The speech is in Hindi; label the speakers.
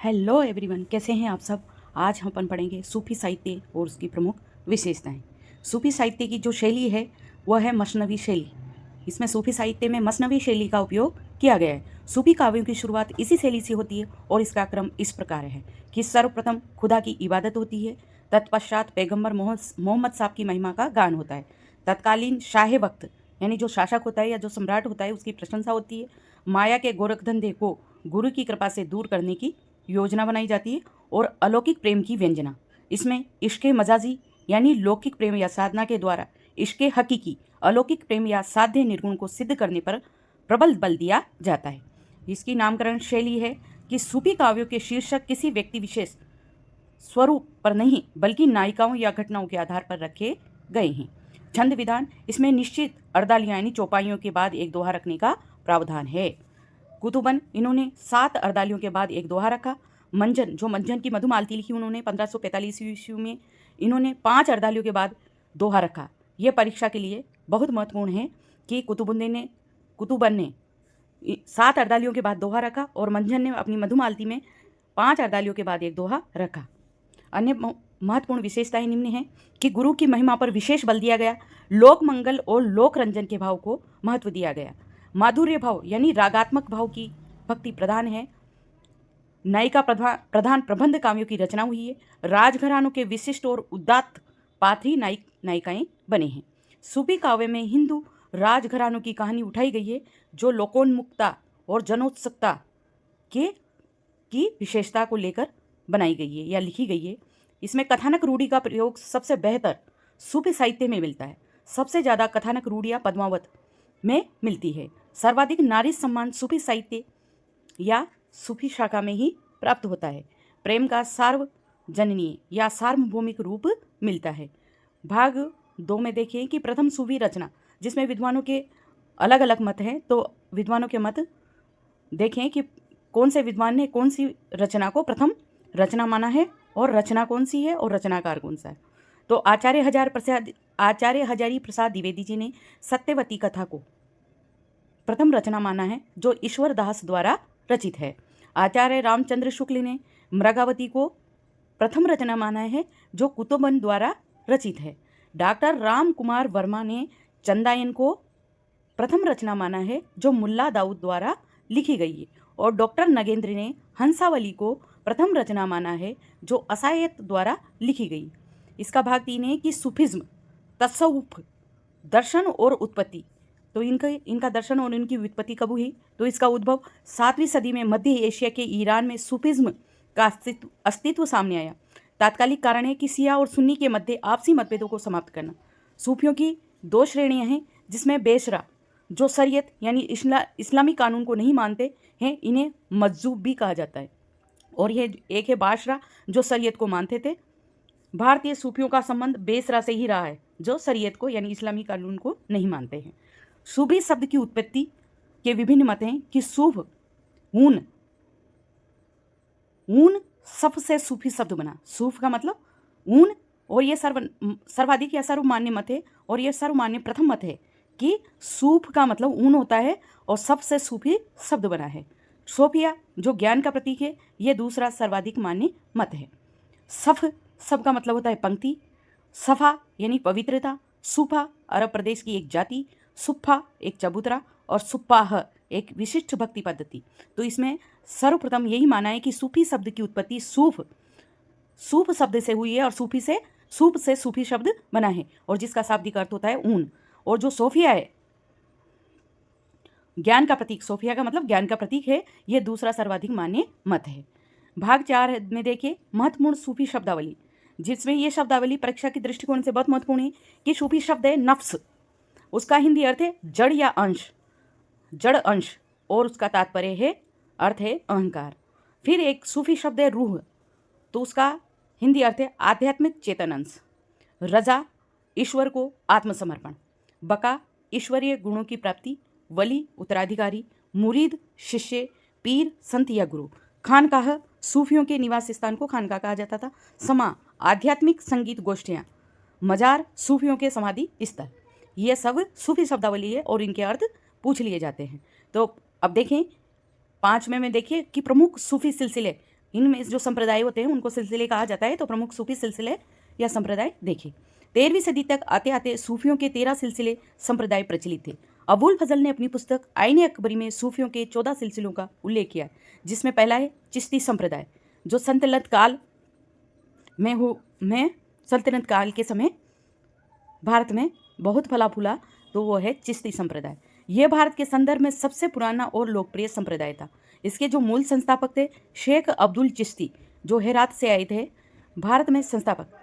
Speaker 1: हेलो एवरीवन, कैसे हैं आप सब। आज हम अपन पढ़ेंगे सूफी साहित्य और उसकी प्रमुख विशेषताएं। सूफी साहित्य की जो शैली है वह है मसनवी शैली। इसमें सूफी साहित्य में मसनवी शैली का उपयोग किया गया है। सूफी काव्यों की शुरुआत इसी शैली से होती है और इसका क्रम इस प्रकार है कि सर्वप्रथम खुदा की इबादत होती है, तत्पश्चात पैगंबर मोहम्मद साहब की महिमा का गान होता है, तत्कालीन शाह वक्त यानी जो शासक होता है या जो सम्राट होता है उसकी प्रशंसा होती है, माया के गोरखधंधे को गुरु की कृपा से दूर करने की योजना बनाई जाती है और अलौकिक प्रेम की व्यंजना। इसमें इश्के मजाजी यानी लौकिक प्रेम या साधना के द्वारा इश्के हकीकी अलौकिक प्रेम या साध्य निर्गुण को सिद्ध करने पर प्रबल बल दिया जाता है। इसकी नामकरण शैली है कि सूफी काव्यों के शीर्षक किसी व्यक्ति विशेष स्वरूप पर नहीं बल्कि नायिकाओं या घटनाओं के आधार पर रखे गए हैं। छंद विधान, इसमें निश्चित अर्दालियां यानी चौपाइयों के बाद एक दोहा रखने का प्रावधान है। कुतुबन, इन्होंने 7 अर्दालियों के बाद एक दोहा रखा। मंजन, जो मंजन की मधुमालती लिखी उन्होंने 1545 ईस्वी में, इन्होंने 5 अर्दालियों के बाद दोहा रखा। यह परीक्षा के लिए बहुत महत्वपूर्ण है कि कुतुबन ने 7 अर्दालियों के बाद दोहा रखा और मंजन ने अपनी मधुमालती में 5 अर्दालियों के बाद एक दोहा रखा। अन्य महत्वपूर्ण विशेषताएं निम्न हैं कि गुरु की महिमा पर विशेष बल दिया गया, लोक मंगल और लोक रंजन के भाव को महत्व दिया गया, माधुर्य भाव यानी रागात्मक भाव की भक्ति प्रधान है, नायिका प्रधान प्रबंध काव्यों की रचना हुई है, राजघरानों के विशिष्ट और उदात्त पाथरी नायिकाएं बने हैं। सूफी काव्य में हिंदू राजघरानों की कहानी उठाई गई है जो लोकोन्मुखता और जनोत्सुकता की विशेषता को लेकर बनाई गई है या लिखी गई है। इसमें कथानक रूढ़ी का प्रयोग सबसे बेहतर सूफी साहित्य में मिलता है। सबसे ज़्यादा कथानक रूढ़ियाँ पद्मावत में मिलती है। सर्वाधिक नारी सम्मान सूफी साहित्य या सूफी शाखा में ही प्राप्त होता है। प्रेम का सार्वजनीय या सार्वभौमिक रूप मिलता है। भाग 2 में देखिए कि प्रथम सूफी रचना, जिसमें विद्वानों के अलग अलग मत हैं, तो विद्वानों के मत देखें कि कौन से विद्वान ने कौन सी रचना को प्रथम रचना माना है और रचना कौन सी है और रचनाकार कौन सा है। तो आचार्य हजारी प्रसाद द्विवेदी जी ने सत्यवती कथा को प्रथम रचना माना है जो ईश्वर दास द्वारा रचित है। आचार्य रामचंद्र शुक्ल ने मृगावती को प्रथम रचना माना है जो कुतुबन द्वारा रचित है। डॉक्टर राम कुमार वर्मा ने चंदायन को प्रथम रचना माना है जो मुल्ला दाऊद द्वारा लिखी गई है और डॉक्टर नगेंद्र ने हंसावली को प्रथम रचना माना है जो असायत द्वारा लिखी गई। इसका भाग 3 है कि सूफिज्म, तसव्वुफ, दर्शन और उत्पत्ति। तो इनका दर्शन और इनकी उत्पत्ति कब हुई? तो इसका उद्भव 7वीं सदी में मध्य एशिया के ईरान में सूफिज्म का अस्तित्व सामने आया। तात्कालिक कारण है कि शिया और सुन्नी के मध्य आपसी मतभेदों को समाप्त करना। सूफियों की 2 श्रेणियां हैं जिसमें बेशरा, जो शरीयत यानी इस्लामी कानून को नहीं मानते हैं, इन्हें मज्जूब भी कहा जाता है, और यह एक है बाशरा जो शरीयत को मानते थे। भारतीय सूफियों का संबंध बेसरा से ही रहा है जो शरीयत को यानी इस्लामी कानून को नहीं मानते हैं। सूफी शब्द की उत्पत्ति के विभिन्न मत हैं कि सूफ ऊन सफ से सूफी शब्द बना। सूफ का मतलब ऊन, और ये सर्वाधिक या सर्वमान्य मत है, और यह सर्वमान्य प्रथम मत है कि सूफ का मतलब ऊन होता है और सफ से सूफी शब्द बना है। सोफिया जो ज्ञान का प्रतीक है, यह दूसरा सर्वाधिक मान्य मत है। सफ शब्द का मतलब होता है पंक्ति, सफा यानी पवित्रता, सूफा अरब प्रदेश की एक जाति, सुफ़ा एक चबूतरा और सुप्पाह एक विशिष्ट भक्ति पद्धति। तो इसमें सर्वप्रथम यही माना है कि सूफी शब्द की उत्पत्ति सूफ शब्द से हुई है और सूफ से सूफी शब्द बना है, और जिसका शाब्दिक अर्थ होता है ऊन। और जो सोफिया है, ज्ञान का प्रतीक, सोफिया का मतलब ज्ञान का प्रतीक है, यह दूसरा सर्वाधिक मान्य मत है। भाग 4 में देखिए महत्वपूर्ण सूफी शब्दावली, जिसमें यह शब्दावली परीक्षा के दृष्टिकोण से बहुत महत्वपूर्ण है कि सूफी शब्द है नफ्स, उसका हिंदी अर्थ है जड़ या जड़ अंश, और उसका तात्पर्य है अर्थ है अहंकार। फिर एक सूफी शब्द है रूह, तो उसका हिंदी अर्थ है आध्यात्मिक चेतन अंश। रजा ईश्वर को आत्मसमर्पण, बका ईश्वरीय गुणों की प्राप्ति, वली उत्तराधिकारी, मुरीद शिष्य, पीर संत या गुरु। खानकाह सूफियों के निवास स्थान को खानकाह कहा जाता था। समा आध्यात्मिक संगीत गोष्ठियाँ, मजार सूफियों के समाधि स्थल। ये सब सूफी शब्दावली है और इनके अर्थ पूछ लिए जाते हैं। तो अब देखें 5 में देखिए कि प्रमुख सूफी सिलसिले इनमें जो संप्रदाय होते हैं उनको सिलसिले कहा जाता है। तो प्रमुख सूफी सिलसिले या संप्रदाय देखिए। 13वीं सदी तक आते आते सूफियों के 13 सिलसिले संप्रदाय प्रचलित थे। अबुल फजल ने अपनी पुस्तक आईने अकबरी में सूफियों के 14 सिलसिलों का उल्लेख किया है, जिसमें पहला है चिश्ती संप्रदाय, जो सल्तनत काल के समय भारत में बहुत फला फूला। तो वो है चिश्ती संप्रदाय। यह भारत के संदर्भ में सबसे पुराना और लोकप्रिय संप्रदाय था। इसके जो मूल संस्थापक थे शेख अब्दुल चिश्ती, जो हेरात से आए थे, भारत में संस्थापक।